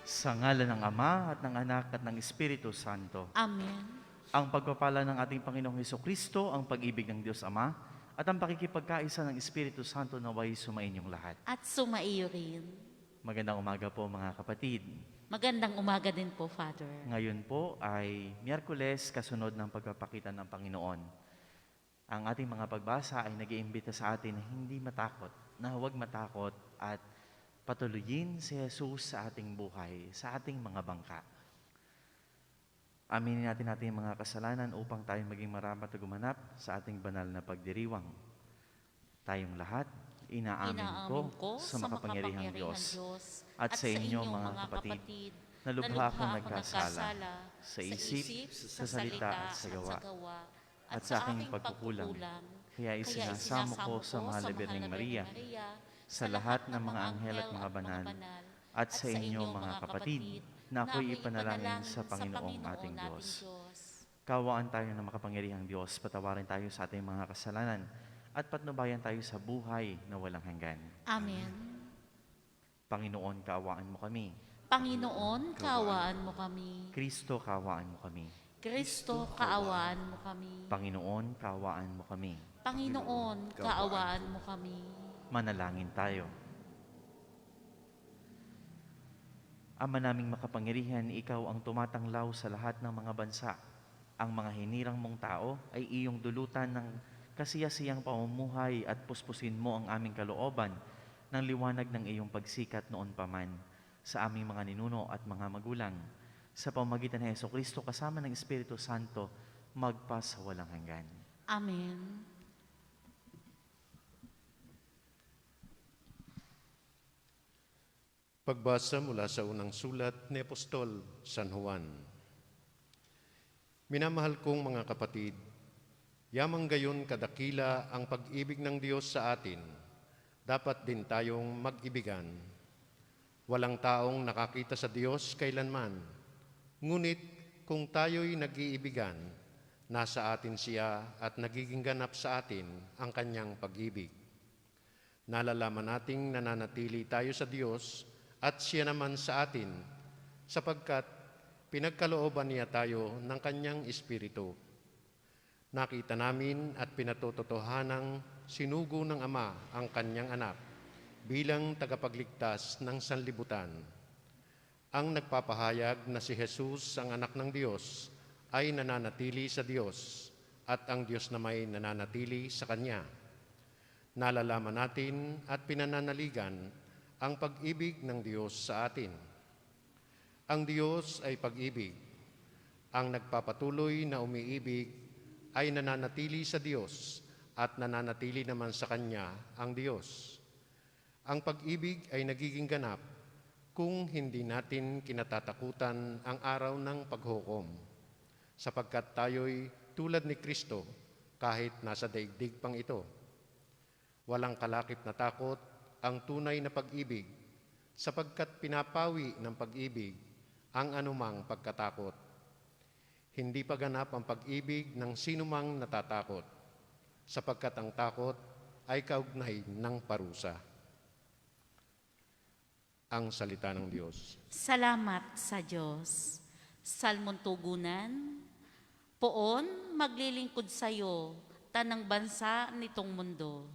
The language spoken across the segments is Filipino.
Sa ngalan ng Ama at ng Anak at ng Espiritu Santo. Amen. Ang pagpapala ng ating Panginoong Hesukristo, ang pag-ibig ng Diyos Ama, at ang pakikipagkaisa ng Espiritu Santo naway sumainyong lahat. At sumaiyo rin. Magandang umaga po mga kapatid. Magandang umaga din po, Father. Ngayon po ay Miyerkules, kasunod ng pagpapakita ng Panginoon. Ang ating mga pagbasa ay nag-iimbita sa atin na hindi matakot, na huwag matakot at patuloyin si Jesus sa ating buhay, sa ating mga bangka. Aminin natin mga kasalanan upang tayo maging marapat at gumanap sa ating banal na pagdiriwang. Tayong lahat, inaamin ko sa makapangyarihang Diyos at sa inyo mga kapatid, na lubha akong nagkasala sa isip, sa salita at sa gawa, at sa aking pagkukulang. Kaya isinasamo ko sa mahal na Birheng Maria, sa lahat ng mga anghel at mga banal, at sa inyo mga kapatid, na ako'y ipanalangin sa Panginoong ating Diyos. Kawaan tayo ng makapangyarihang Diyos, patawarin tayo sa ating mga kasalanan, at patnubayan tayo sa buhay na walang hanggan. Amen. Panginoon, kaawaan mo kami. Panginoon, kaawaan mo kami. Kristo, kaawaan mo kami. Kristo, kaawaan mo kami. Panginoon, kaawaan mo kami. Panginoon, kaawaan mo kami. Manalangin tayo. Ama naming makapangyarihan, ikaw ang tumatanglaw sa lahat ng mga bansa. Ang mga hinirang mong tao ay iyong dulutan ng kasiyasiyang pamumuhay at puspusin mo ang aming kalooban ng liwanag ng iyong pagsikat noon pa man sa aming mga ninuno at mga magulang. Sa pamamagitan ng Hesukristo kasama ng Espiritu Santo, magpa sa walang hanggan. Amen. Pagbasa mula sa unang sulat ni Apostol San Juan. Minamahal kong mga kapatid, yamang gayon kadakila ang pag-ibig ng Diyos sa atin, dapat din tayong mag-ibigan. Walang taong nakakita sa Diyos kailanman, ngunit kung tayo'y nag-iibigan, nasa atin siya at nagiging ganap sa atin ang kanyang pag-ibig. Nalalaman nating nananatili tayo sa Diyos at siya naman sa atin, sapagkat pinagkalooban niya tayo ng kanyang Espiritu. Nakita namin at pinatototohanang sinugo ng Ama ang kanyang anak bilang tagapagligtas ng sanlibutan. Ang nagpapahayag na si Jesus, ang anak ng Diyos, ay nananatili sa Diyos at ang Diyos na may nananatili sa Kanya. Nalalaman natin at pinananaligan ang pag-ibig ng Diyos sa atin. Ang Diyos ay pag-ibig. Ang nagpapatuloy na umiibig ay nananatili sa Diyos at nananatili naman sa Kanya ang Diyos. Ang pag-ibig ay nagiging ganap kung hindi natin kinatatakutan ang araw ng paghukom, sapagkat tayo'y tulad ni Kristo kahit nasa daigdig pang ito. Walang kalakip na takot ang tunay na pag-ibig, sapagkat pinapawi ng pag-ibig ang anumang pagkatakot. Hindi pa ganap ang pag-ibig ng sinumang natatakot, sapagkat ang takot ay kaugnay ng parusa. Ang salita ng Diyos. Salamat sa Diyos. Salmon tugunan. Poon, maglilingkod sa'yo, tanang bansa nitong mundo.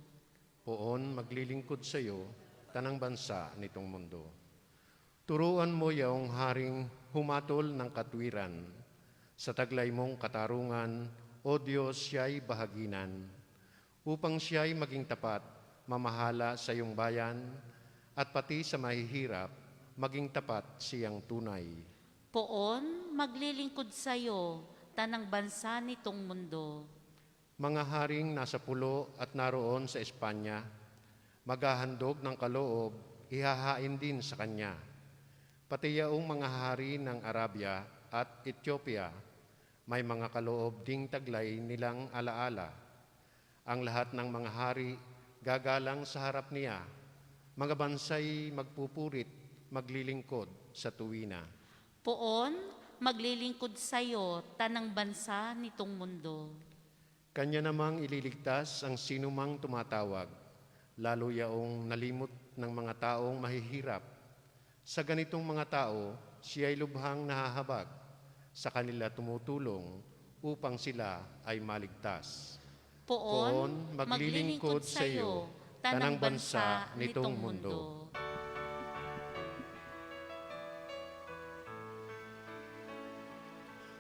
Poon maglilingkod sa iyo, tanang bansa nitong mundo. Turuan mo yaong haring humatol ng katwiran. Sa taglay mong katarungan, O Diyos, siya'y bahaginan. Upang siya'y maging tapat, mamahala sa iyong bayan, at pati sa mahihirap, maging tapat siyang tunay. Poon, maglilingkod sa'yo, tanang bansa nitong mundo. Mga haring nasa pulo at naroon sa Espanya, maghahandog ng kaloob, ihahain din sa kanya. Pati yaong mga hari ng Arabia at Ethiopia, may mga kaloob ding taglay nilang alaala. Ang lahat ng mga hari gagalang sa harap niya, mga bansay magpupurit, maglilingkod sa tuwina. Poon, maglilingkod sa'yo, tanang bansa nitong mundo. Kanya namang ililigtas ang sinumang tumatawag, lalo yaong nalimot ng mga taong mahihirap, Sa ganitong mga tao, siya ay lubhang nahahabag. Sa kanila tumutulong upang sila ay maligtas. Poon, maglilingkod sa iyo, tanang bansa nitong mundo.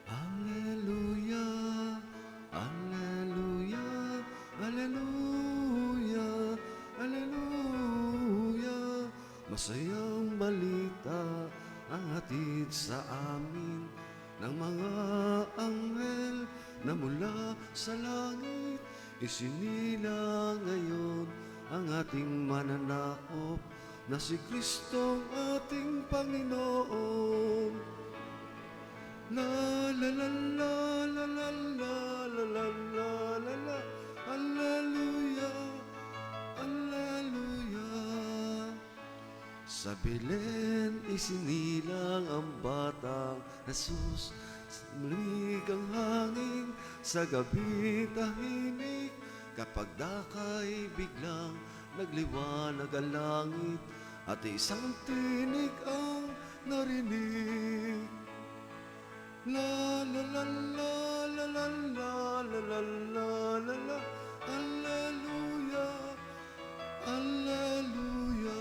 Alleluia, Alleluia, Alleluia, Alleluia. Masayang balita ang hatid sa amin ng mga anghel na mula sa langit. Isinila ngayon ang ating mananakop na si Kristong ating Panginoon. La la la la la la la la la la la la. Alleluia, Alleluia. Sa Belen isinilang ang batang Jesus. Sa mulig ang hangin, sa gabi tahimik. Kapag dakay biglang nagliwanag ang langit, at isang tinig ang narinig. La la la la la la la la la la la la. Alleluia, Alleluia.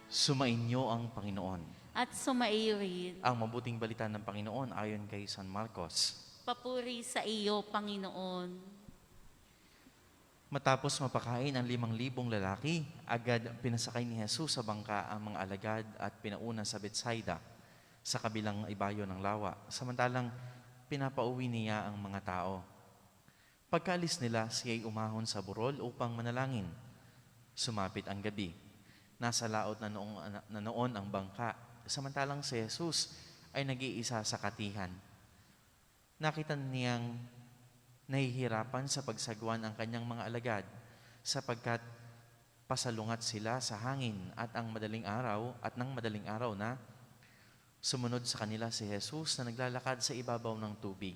Sumainyo ang Panginoon. At sumairin, Ang mabuting balita ng Panginoon ayon kay San Marcos. papuri sa iyo, Panginoon. Matapos mapakain ang 5,000 lalaki, agad pinasakay ni Jesus sa bangka ang mga alagad at pinauna sa Betsaida, sa kabilang ibayo ng lawa, samantalang pinapauwi niya ang mga tao. Pagkaalis nila, siya'y umahon sa burol upang manalangin. Sumapit ang gabi. Nasa laot na noon ang bangka, samantalang si Jesus ay nag-iisa sa katihan. Nakita niyang nahihirapan sa pagsagwan ang kanyang mga alagad sapagkat pasalungat sila sa hangin at nang madaling araw na sumunod sa kanila si Jesus na naglalakad sa ibabaw ng tubig.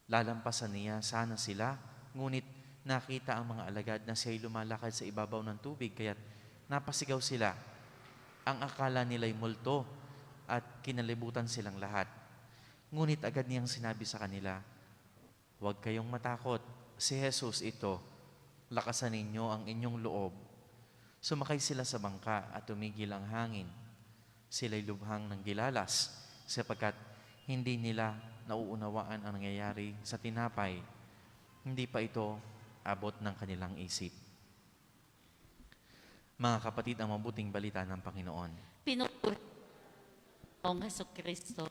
Lalampasan niya sana sila, ngunit nakita ang mga alagad na siya'y lumalakad sa ibabaw ng tubig, kaya't napasigaw sila. Ang akala nila'y multo at kinalibutan silang lahat. Ngunit agad niyang sinabi sa kanila, "Huwag kayong matakot, si Jesus ito. Lakasan ninyo ang inyong loob." Sumakay sila sa bangka at tumigil ang hangin. Sila'y lubhang ng gilalas sapagkat hindi nila nauunawaan ang nangyayari sa tinapay. Hindi pa ito abot ng kanilang isip. Mga kapatid, ang mabuting balita ng Panginoon. Pinupuri ang Jesucristo.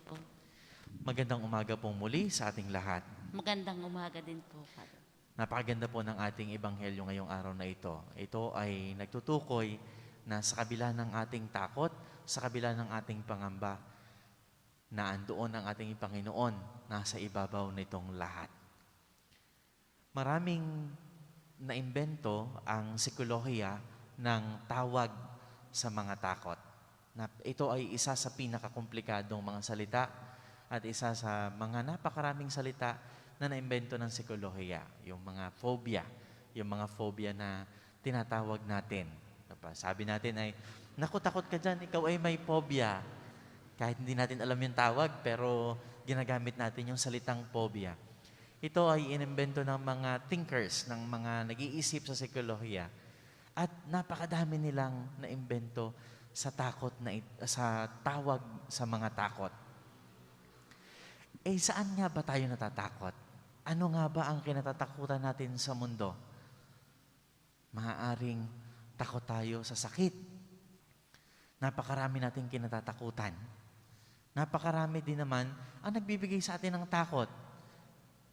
Magandang umaga pong muli sa ating lahat. Magandang umaga din po, Father. Napakaganda po ng ating ebanghelyo ngayong araw na ito. Ito ay nagtutukoy na sa kabila ng ating takot, sa kabila ng ating pangamba, na andoon ang ating Panginoon nasa ibabaw nitong lahat. Maraming naimbento ang psikolohiya ng tawag sa mga takot. Ito ay isa sa pinakakomplikadong mga salita at isa sa mga napakaraming salita na naimbento ng psikolohiya, yung mga phobia na tinatawag natin. Sabi natin ay, "Naku, takot ka dyan, ikaw ay may phobia." Kahit hindi natin alam yung tawag, pero ginagamit natin yung salitang phobia. Ito ay inimbento ng mga thinkers, ng mga nag-iisip sa psikolohiya. At napakadami nilang naimbento sa sa tawag sa mga takot. Saan nga ba tayo natatakot? Ano nga ba ang kinatatakutan natin sa mundo? Maaaring takot tayo sa sakit. Napakarami nating kinatatakutan. Napakarami din naman ang nagbibigay sa atin ng takot.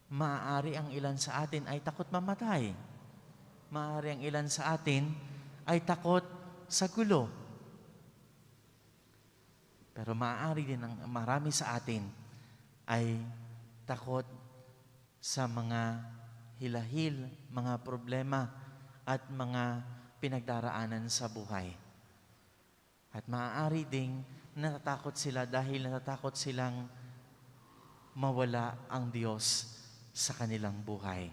Maaari ang ilan sa atin ay takot mamatay. Maaari ang ilan sa atin ay takot sa gulo. Pero maaari din ang marami sa atin ay takot sa mga hilahil, mga problema at mga pinagdaraanan sa buhay. At maaari ding natatakot sila dahil natatakot silang mawala ang Diyos sa kanilang buhay.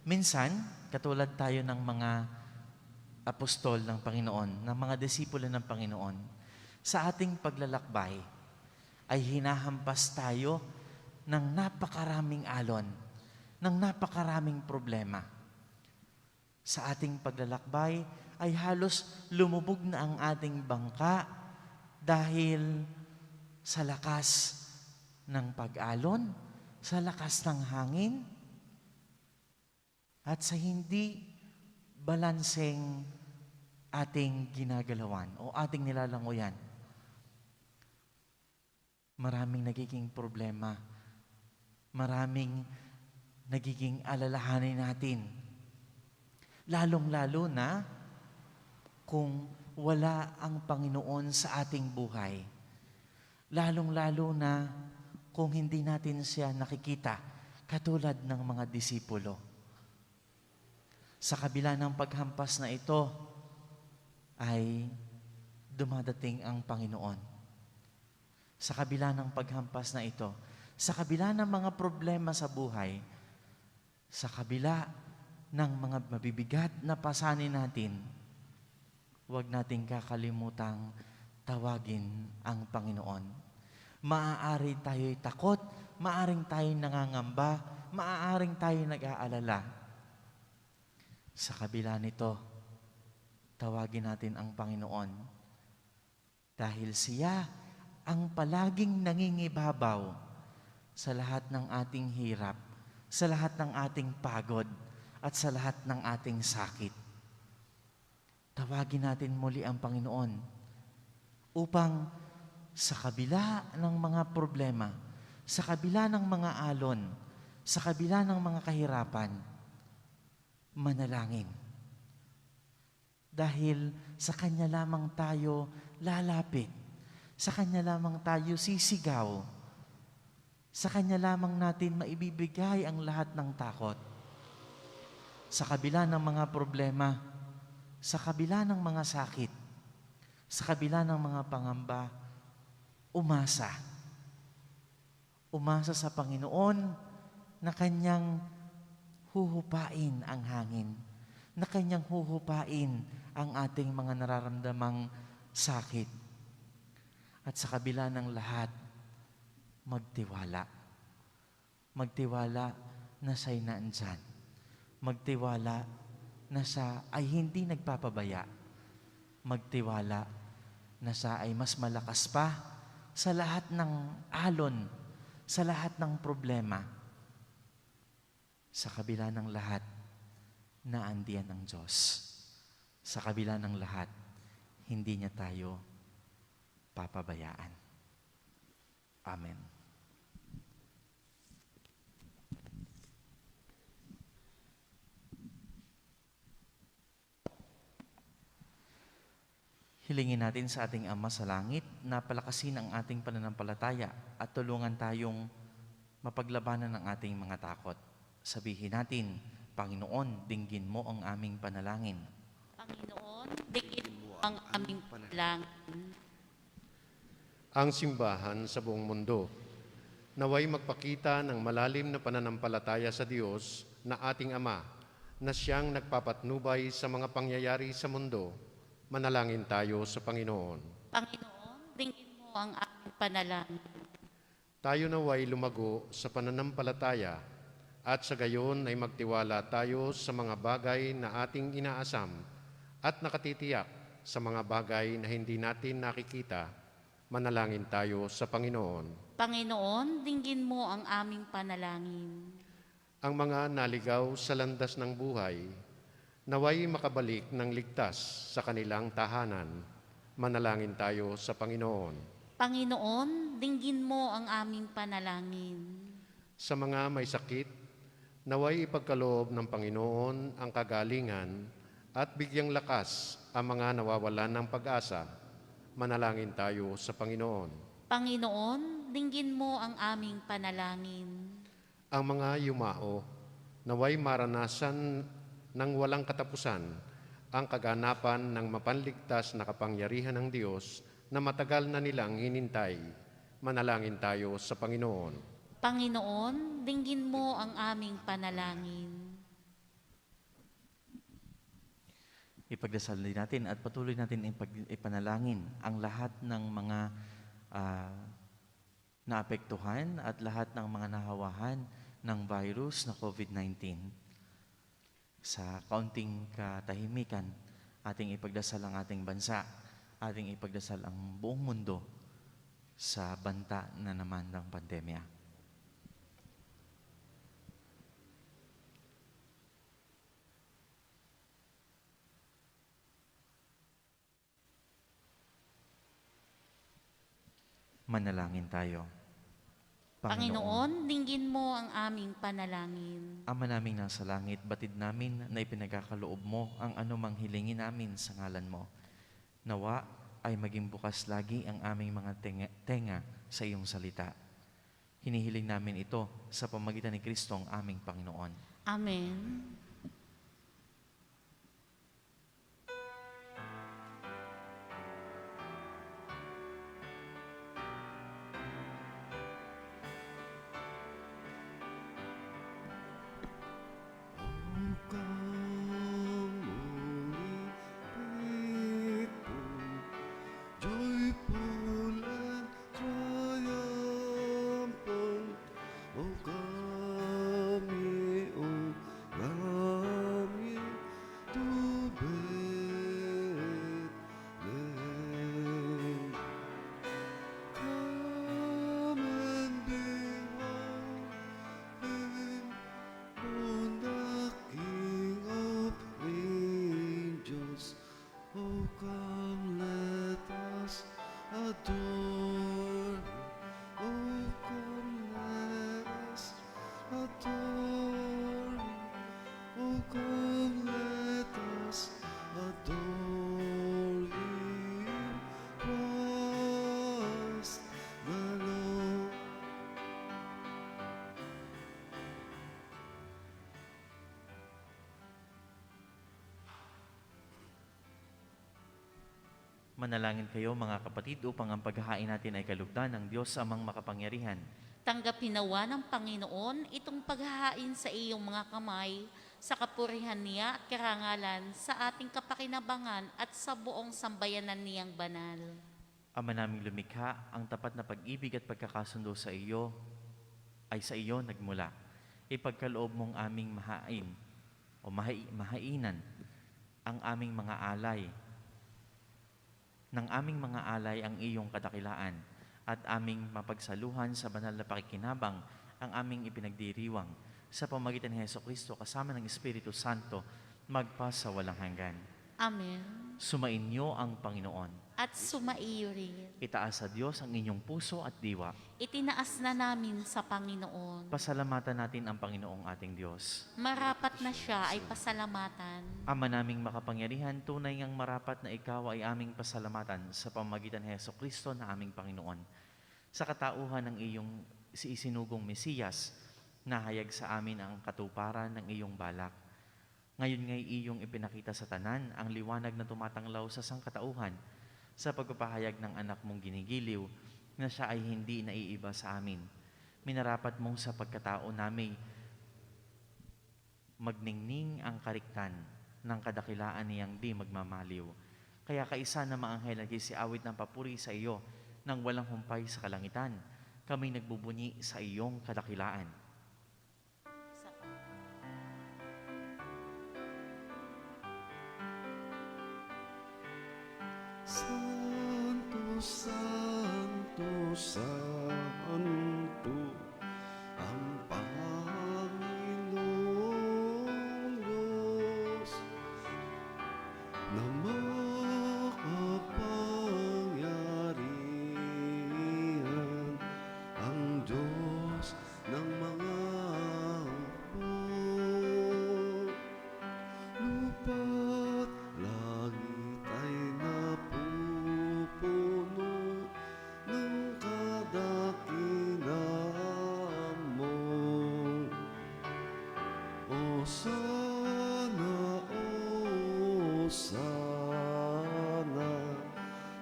Minsan, katulad tayo ng mga apostol ng Panginoon, ng mga disipulo ng Panginoon, sa ating paglalakbay ay hinahampas tayo ng napakaraming alon, ng napakaraming problema. Sa ating paglalakbay ay halos lumubog na ang ating bangka dahil sa lakas ng pag-alon, sa lakas ng hangin, at sa hindi balanseng ating ginagalawan o ating nilalangoyan. Maraming nagiging problema, maraming nagiging alalahanin natin. Lalong-lalo na kung wala ang Panginoon sa ating buhay. Lalong-lalo na kung hindi natin siya nakikita, katulad ng mga disipulo. Sa kabila ng paghampas na ito, ay dumadating ang Panginoon. Sa kabila ng paghampas na ito, sa kabila ng mga problema sa buhay, sa kabila ng mga mabibigat na pasanin natin, huwag nating kakalimutang tawagin ang Panginoon. Maaari tayo'y takot, maaaring tayo'y nangangamba, maaaring tayo'y nag-aalala. Sa kabila nito, tawagin natin ang Panginoon dahil siya ang palaging nangingibabaw sa lahat ng ating hirap, sa lahat ng ating pagod, at sa lahat ng ating sakit. Tawagin natin muli ang Panginoon upang sa kabila ng mga problema, sa kabila ng mga alon, sa kabila ng mga kahirapan, manalangin. Dahil sa Kanya lamang tayo lalapit, sa Kanya lamang tayo sisigaw, sa Kanya lamang natin maibibigay ang lahat ng takot. Sa kabila ng mga problema, sa kabila ng mga sakit, sa kabila ng mga pangamba, umasa. Umasa sa Panginoon na Kanyang huhupain ang hangin, na Kanyang huhupain ang ating mga nararamdamang sakit. At sa kabila ng lahat, magtiwala. Magtiwala na siya'y naandyan. Magtiwala na siya ay hindi nagpapabaya. Magtiwala na siya ay mas malakas pa sa lahat ng alon, sa lahat ng problema. Sa kabila ng lahat, naandiyan ang Diyos. Sa kabila ng lahat, hindi niya tayo papabayaan. Amen. Hilingin natin sa ating Ama sa Langit na palakasin ang ating pananampalataya at tulungan tayong mapaglabanan ng ating mga takot. Sabihin natin, Panginoon, dinggin mo ang aming panalangin. Panginoon, dinggin mo ang aming panalangin. Ang simbahan sa buong mundo, naway magpakita ng malalim na pananampalataya sa Diyos na ating Ama, na siyang nagpapatnubay sa mga pangyayari sa mundo. Manalangin tayo sa Panginoon. Panginoon, dinggin mo ang aming panalangin. Tayo naway lumago sa pananampalataya at sa gayon ay magtiwala tayo sa mga bagay na ating inaasam at nakatitiyak sa mga bagay na hindi natin nakikita. Manalangin tayo sa Panginoon. Panginoon, dinggin mo ang aming panalangin. Ang mga naligaw sa landas ng buhay, naway makabalik ng ligtas sa kanilang tahanan. Manalangin tayo sa Panginoon. Panginoon, dinggin mo ang aming panalangin. Sa mga may sakit, naway ipagkaloob ng Panginoon ang kagalingan at bigyang lakas ang mga nawawalan ng pag-asa. Manalangin tayo sa Panginoon. Panginoon, dinggin mo ang aming panalangin. Ang mga yumao, naway maranasan ng walang katapusan ang kaganapan ng mapanligtas na kapangyarihan ng Diyos na matagal na nilang hinintay. Manalangin tayo sa Panginoon. Panginoon, dinggin mo ang aming panalangin. Ipagdasal din natin at patuloy natin ipanalangin ang lahat ng mga naapektuhan at lahat ng mga nahawahan ng virus na COVID-19. Sa kaunting katahimikan, ating ipagdasal ang ating bansa, ating ipagdasal ang buong mundo sa banta na naman ng pandemya. Manalangin tayo. Panginoon, dinggin mo ang aming panalangin. Ama naming nasa langit, batid namin na ipinagkakaloob mo ang anumang hilingin namin sa ngalan mo. Nawa ay maging bukas lagi ang aming mga tenga sa iyong salita. Hinihiling namin ito sa pamagitan ni Kristong aming Panginoon. Amen. Joyful and triumphant, O kami, to Bethlehem. Come and behold him, born the King of angels. Oh, come, let us adore him. Oh, come, let us adore him. Oh, come, let us adore him. Christ the Lord. Manalangin kayo mga kapatid upang ang paghahain natin ay kalugdan ng Diyos amang makapangyarihan. Tanggapin nawa ng Panginoon itong paghahain sa iyong mga kamay sa kapurihan niya at karangalan sa ating kapakinabangan at sa buong sambayanan niyang banal. Ama naming lumikha, ang tapat na pag-ibig at pagkakasundo sa iyo ay sa iyo nagmula. Ipagkaloob mong aming mahain o mahainan ang aming mga alay, ng aming mga alay ang iyong kadakilaan at aming mapagsaluhan sa banal na pakikinabang ang aming ipinagdiriwang sa pamagitan ni Hesukristo kasama ng Espiritu Santo magpa sa walang hanggan. Amen. Sumainyo ang Panginoon. At sumaiyo rin. Itaas sa Diyos ang inyong puso at diwa. Itinaas na namin sa Panginoon. Pasalamatan natin ang Panginoong ating Diyos. Marapat na siya ay pasalamatan. Ama naming makapangyarihan, tunay ngang marapat na ikaw ay aming pasalamatan sa pamagitan ni Hesukristo na aming Panginoon. Sa katauhan ng iyong isinugong Mesiyas, nahayag sa amin ang katuparan ng iyong balak. Ngayon ngay iyong ipinakita sa tanan ang liwanag na tumatanglaw sa sangkatauhan sa pagpapahayag ng anak mong ginigiliw na siya ay hindi naiiba sa amin. Minarapat mong sa pagkatao namin magningning ang kariktan ng kadakilaan niyang di magmamaliw. Kaya kaisa na mga anghel nagsiawit ng papuri sa iyo nang walang humpay sa kalangitan. Kami nagbubunyi sa iyong kadakilaan. Santo, Santo, Santo, ang Panginoong Diyos na makapangyarihan, ang Diyos ng mga hukbo. Lupa't langit ay napupuno ng kadakilaan mo. O sana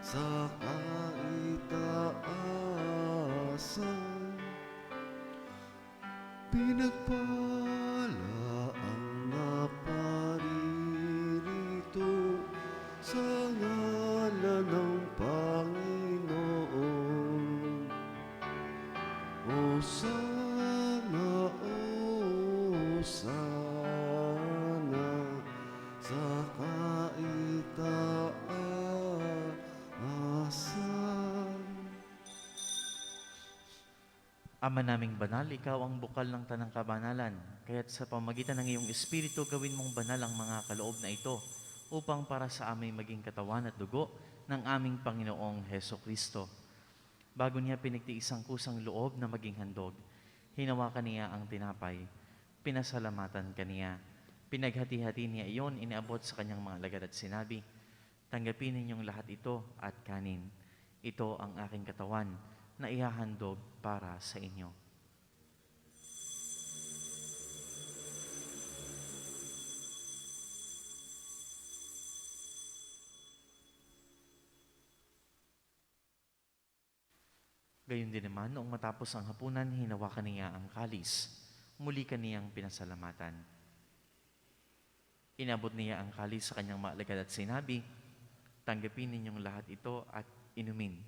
sa kaitaasan, pinagpala ang naparirito Ama naming banal, ikaw ang bukal ng tanang kabanalan. Kaya't sa pamagitan ng iyong Espiritu, gawin mong banal ang mga kaloob na ito upang para sa amin maging katawan at dugo ng aming Panginoong Heso Kristo. Bago niya pinagtiis ang kusang loob na maging handog, hinawakan niya ang tinapay, pinasalamatan kaniya. Pinaghati-hati niya iyon, iniabot sa kanyang mga alagad at sinabi, "Tanggapin ninyong lahat ito at kanin. Ito ang aking katawan na ihahandog para sa inyo." Gayon din naman, noong matapos ang hapunan, hinawakan niya ang kalis. Muli kaniyang pinasalamatan. Inabot niya ang kalis sa kanyang mga alagad at sinabi, "Tanggapin ninyong lahat ito at inumin.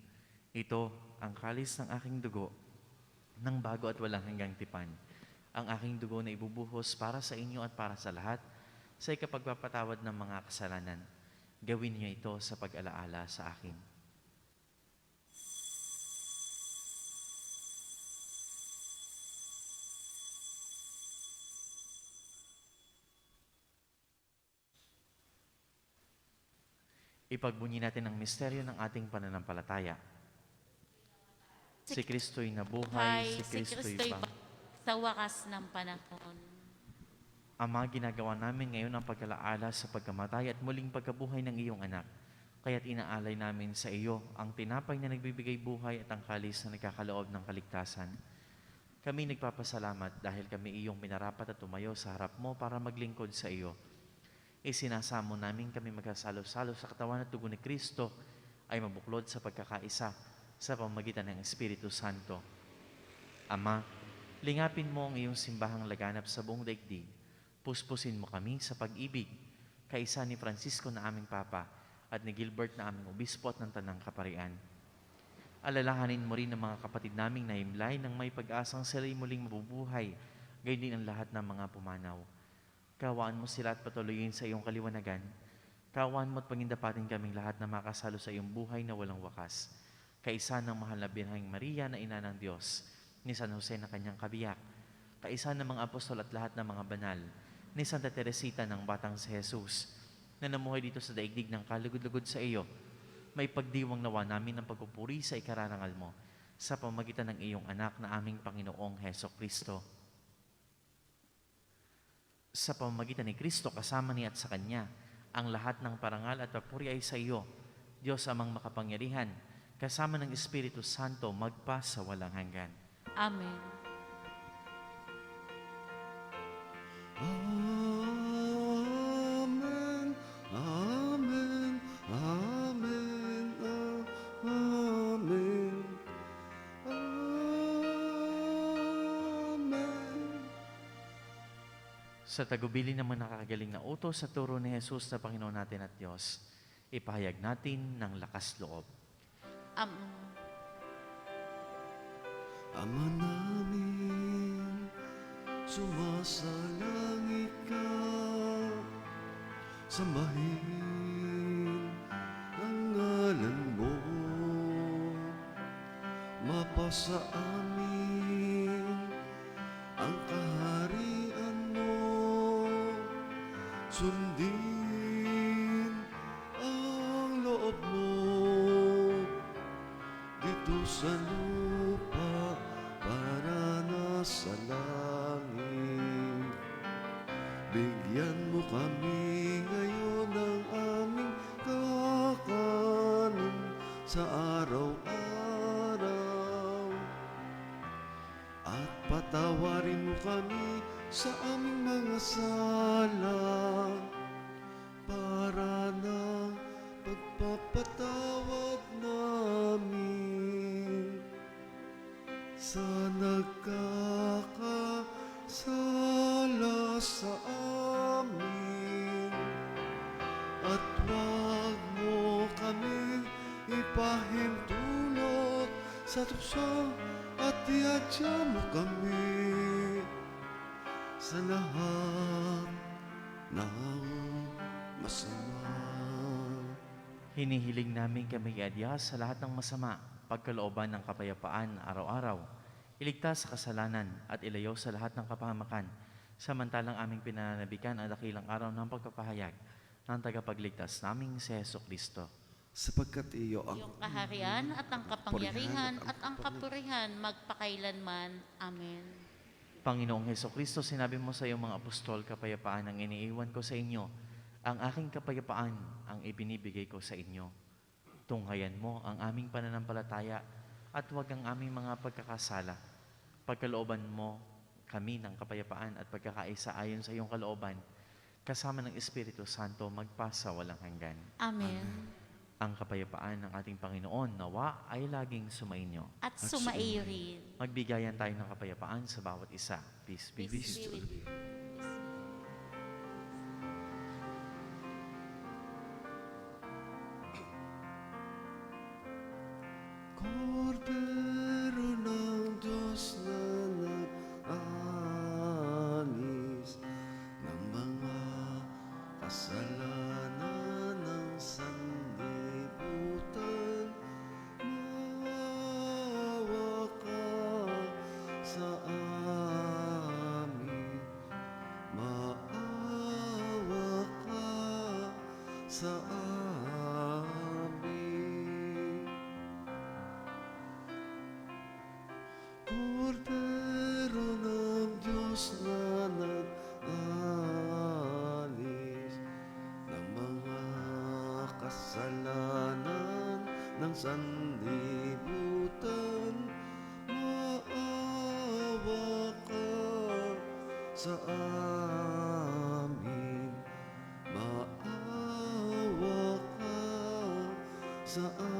Ito ang kalis ng aking dugo, ng bago at walang hanggang tipan. Ang aking dugo na ibubuhos para sa inyo at para sa lahat, sa ikapagpapatawad ng mga kasalanan. Gawin niyo ito sa pag-alaala sa akin." Ipagbunyi natin ang misteryo ng ating pananampalataya. Si Kristo'y nabuhay, si Kristo'y sa wakas ng panahon. Ama, ginagawa namin ngayon ang pag-alaala sa pagkamatay at muling pagkabuhay ng iyong anak. Kaya't inaalay namin sa iyo ang tinapay na nagbibigay buhay at ang kalis na nagkakaloob ng kaligtasan. Kami nagpapasalamat dahil kami iyong minarapat at tumayo sa harap mo para maglingkod sa iyo. Isinasamo namin kami magkasalo-salo sa katawan at dugo ni Kristo ay mabuklod sa pagkakaisa sa pamamagitan ng Espiritu Santo. Ama, lingapin mo ang iyong simbahang laganap sa buong daigdig. Puspusin mo kami sa pag-ibig, kaisa ni Francisco na aming Papa at ni Gilbert na aming Obispo at ng Tanang Kaparian. Alalahanin mo rin ang mga kapatid naming nahimlay nang may pag-asang sila'y muling mabubuhay, gayon din ang lahat ng mga pumanaw. Kawaan mo sila at patuloyin sa iyong kaliwanagan. Kawaan mo at pangindapatin kaming lahat na makasalo sa iyong buhay na walang wakas. Kaisa ng mahal na Birheng Maria na ina ng Diyos, ni San Jose na kanyang kabiyak, kaisa ng mga apostol at lahat ng mga banal, ni Santa Teresita ng Batang si Jesus, na namuhay dito sa daigdig ng kalugod-lugod sa iyo, may pagdiwang nawa namin ng pagpupuri sa ikararangal mo sa pamagitan ng iyong anak na aming Panginoong Heso Kristo. Sa pamamagitan ni Kristo, kasama niya at sa Kanya, ang lahat ng parangal at papuri ay sa iyo, Diyos amang makapangyarihan, kasama ng Espiritu Santo, magpa sa walang hanggan. Amen. Amen, amen, amen, amen, amen. Sa tagubilin naman nakakagaling na utos sa turo ni Jesus na Panginoon natin at Diyos, ipahayag natin ng lakas loob. Ama namin, sumasalangit ka, sambahin ang ngalan mo, mapasa amin ang kaharian mo, sundin ang loob mo dito sa lupa para nasa langit. Bigyan mo kami ngayon ng aming kakanin sa araw-araw, at patawarin mo kami sa aming mga sala para na pagpapatawad namin sa nagkakasala sa amin, at wag mo kami ipahintulot sa tukso, at iadya mo kami sa lahat ng masama. Hinihiling namin kami iadya sa lahat ng masama, pagkalooban ng kapayapaan araw-araw. Iligtas sa kasalanan at ilayo sa lahat ng kapahamakan, samantalang aming pinananabikan ang dakilang araw ng pagpapahayag ng tagapagligtas naming si Jesucristo. Sapagkat iyo ang Iyong kaharian at ang kapangyarihan at ang kapurihan magpakailanman. Amen. Panginoong Jesucristo, sinabi mo sa iyong mga apostol, kapayapaan ang iniiwan ko sa inyo. Ang aking kapayapaan ang ibinibigay ko sa inyo. Tunghayan mo ang aming pananampalataya at huwag ang aming mga pagkakasala. Pagkalooban mo kami ng kapayapaan at pagkakaisa ayon sa iyong kalooban, kasama ng Espiritu Santo magpasa walang hanggan. Amen. Ang kapayapaan ng ating Panginoon nawa ay laging sumainyo. At sumaiyo rin. Magbigayan tayo ng kapayapaan sa bawat isa. Peace be with Peace you. be with you. Kordero ng Diyos na nag-alis ng mga kasalanan ng sanlibutan, maawa ka sa amin, maawa ka sa amin. Kordero ng Diyos na nag-alis ng mga kasalanan ng sanlibutan, maawa ka sa amin, maawa ka sa amin.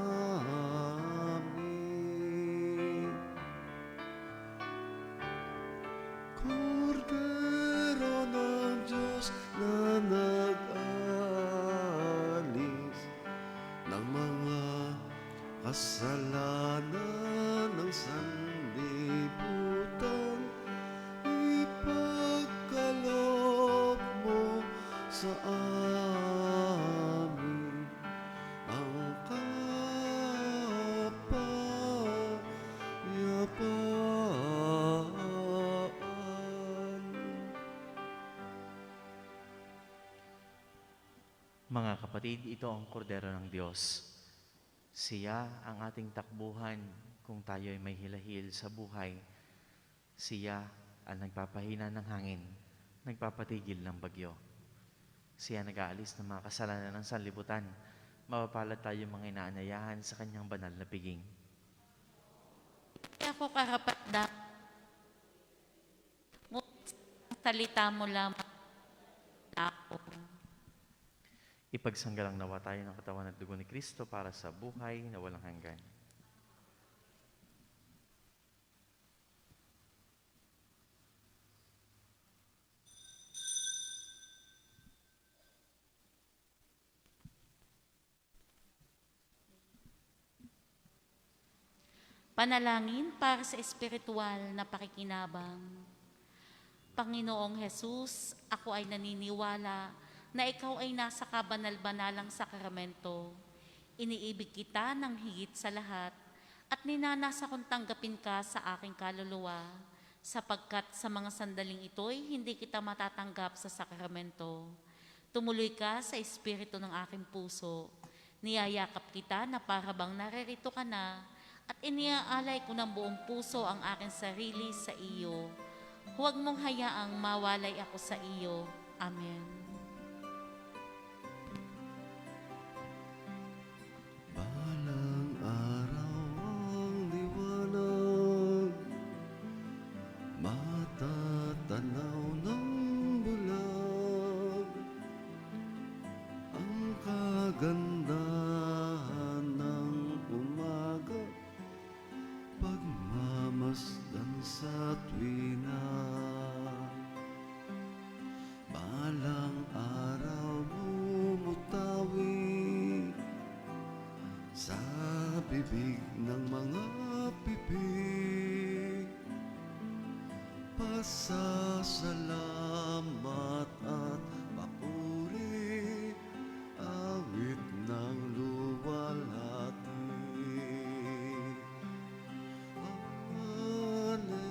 Kordero ng Diyos na nag-alis ng mga kasalanan ng sanlibutan, ipagkaloob mo sa amin ang kapayapaan. Mga kapatid, ito ang kordero ng Diyos. Siya ang ating takbuhan kung tayo ay may hilahil sa buhay. Siya ang nagpapahina ng hangin, nagpapatigil ng bagyo. Siya nag-aalis ng mga kasalanan ng sanlibutan. Mapapalad tayo mga inaanayahan sa kanyang banal na piging. Kaya ako karapat na salita mo lamang ako. Ipagsanggalang nawa tayo ng katawan at dugo ni Kristo para sa buhay na walang hanggan. Panalangin para sa espiritual na pakikinabang. Panginoong Hesus, ako ay naniniwala na ikaw ay nasa kabanal-banalang sakramento. Iniibig kita ng higit sa lahat at ninanasa kong tanggapin ka sa aking kaluluwa, sapagkat sa mga sandaling ito'y hindi kita matatanggap sa sakramento. Tumuloy ka sa espiritu ng aking puso. Niyayakap kita na para bang naririto ka na, at iniaalay ko ng buong puso ang aking sarili sa iyo. Huwag mong hayaang mawalay ako sa iyo. Amen. Balang araw ang liwanag, matatanaw ng bulag, ang kagandahan ng umaga, pagmamasdan sa tuwina. Balang araw bumutawi sa bibig ng mga pipig, pasasalamat at papuri, awit ng luwalhati. Alleluia,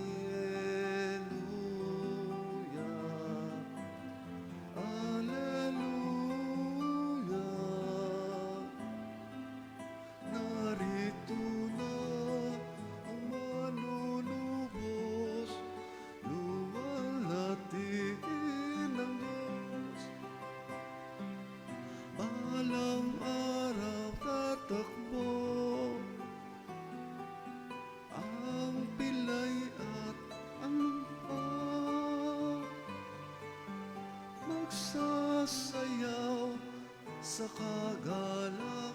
kagalakan,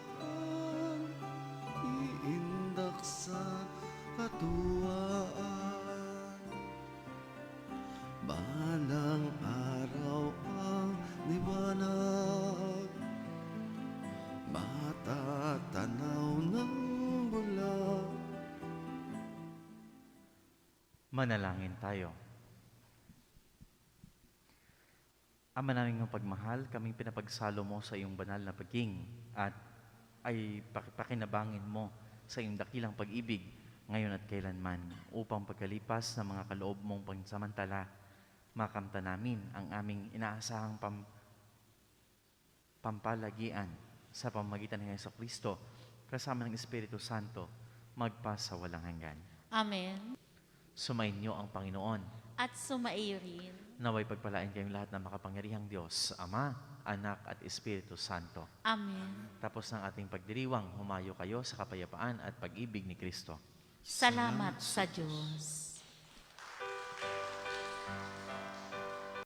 iindak sa katuwaan. Balang araw ang liwanag, matatanaw ng bulag. Manalangin tayo. Ama naming mapagmahal, kaming pinapagsalo mo sa iyong banal na pagking at ay pakinabangin mo sa iyong dakilang pag-ibig ngayon at kailanman upang pagkalipas ng mga kaloob mong pansamantala, makamta namin ang aming inaasahang pampalagian sa pamamagitan ng Jesucristo kasama ng Espiritu Santo magpa sa walang hanggan. Amen. Sumainyo ang Panginoon. At sumaiyo rin. Naway pagpalain kayong lahat ng makapangyarihang Diyos, Ama, Anak at Espiritu Santo. Amen. Tapos ng ating pagdiriwang, humayo kayo sa kapayapaan at pag-ibig ni Kristo. Salamat sa Diyos.